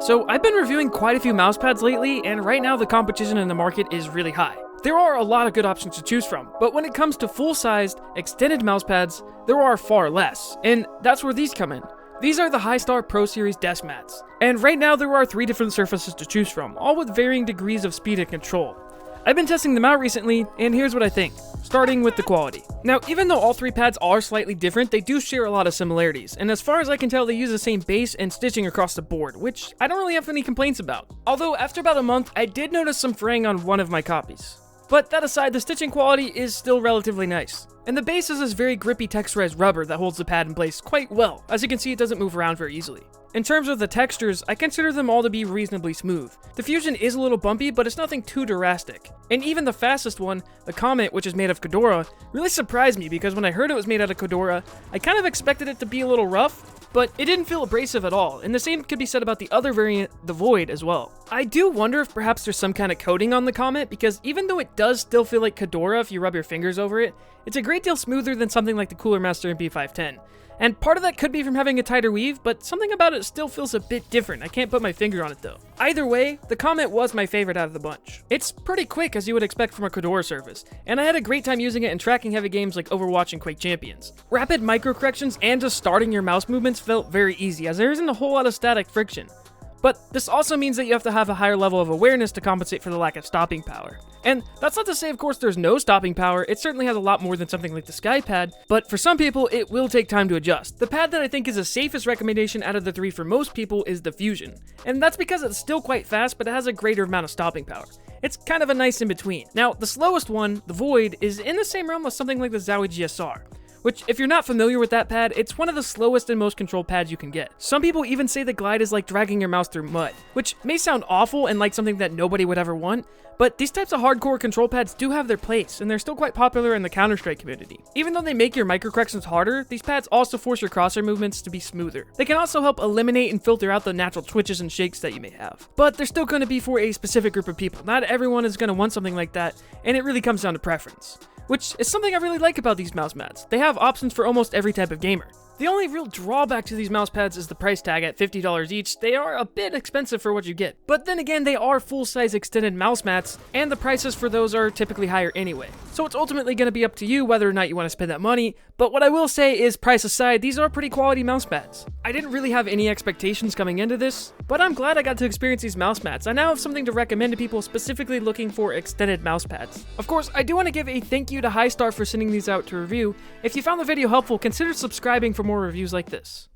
So I've been reviewing quite a few mousepads lately, and right now the competition in the market is really high. There are a lot of good options to choose from, but when it comes to full-sized, extended mousepads, there are far less, and that's where these come in. These are the Hystar Pro Series desk mats, and right now there are 3 different surfaces to choose from, all with varying degrees of speed and control. I've been testing them out recently, and here's what I think, starting with the quality. Now, even though all 3 pads are slightly different, they do share a lot of similarities, and as far as I can tell, they use the same base and stitching across the board, which I don't really have any complaints about. Although, after about a month, I did notice some fraying on one of my copies. But that aside, the stitching quality is still relatively nice. And the base is this very grippy texturized rubber that holds the pad in place quite well. As you can see, it doesn't move around very easily. In terms of the textures, I consider them all to be reasonably smooth. The fusion is a little bumpy, but it's nothing too drastic. And even the fastest one, the Comet, which is made of Cordura, really surprised me because when I heard it was made out of Cordura, I kind of expected it to be a little rough, but it didn't feel abrasive at all, and the same could be said about the other variant, the Void, as well. I do wonder if perhaps there's some kind of coating on the Comet, because even though it does still feel like Cordura if you rub your fingers over it, it's a great deal smoother than something like the Cooler Master MP510. And part of that could be from having a tighter weave, but something about it still feels a bit different. I can't put my finger on it though. Either way, the Comet was my favorite out of the bunch. It's pretty quick as you would expect from a Cordura surface, and I had a great time using it in tracking heavy games like Overwatch and Quake Champions. Rapid micro corrections and just starting your mouse movements felt very easy as there isn't a whole lot of static friction. But this also means that you have to have a higher level of awareness to compensate for the lack of stopping power. And that's not to say, of course, there's no stopping power. It certainly has a lot more than something like the SkyPad, but for some people, it will take time to adjust. The pad that I think is the safest recommendation out of the 3 for most people is the Fusion. And that's because it's still quite fast, but it has a greater amount of stopping power. It's kind of a nice in-between. Now, the slowest one, the Void, is in the same realm as something like the Zowie GSR. Which, if you're not familiar with that pad, it's one of the slowest and most controlled pads you can get. Some people even say the glide is like dragging your mouse through mud, which may sound awful and like something that nobody would ever want, but these types of hardcore control pads do have their place, and they're still quite popular in the Counter-Strike community. Even though they make your microcorrections harder, these pads also force your crosshair movements to be smoother. They can also help eliminate and filter out the natural twitches and shakes that you may have. But they're still going to be for a specific group of people. Not everyone is going to want something like that, and it really comes down to preference. Which is something I really like about these mouse mats. They have options for almost every type of gamer. The only real drawback to these mouse pads is the price tag at $50 each. They are a bit expensive for what you get. But then again, they are full-size extended mouse mats, and the prices for those are typically higher anyway. So it's ultimately going to be up to you whether or not you want to spend that money, but what I will say is, price aside, these are pretty quality mouse pads. I didn't really have any expectations coming into this, but I'm glad I got to experience these mouse mats. I now have something to recommend to people specifically looking for extended mouse pads. Of course, I do want to give a thank you to Hystar for sending these out to review. If you found the video helpful, consider subscribing for more reviews like this.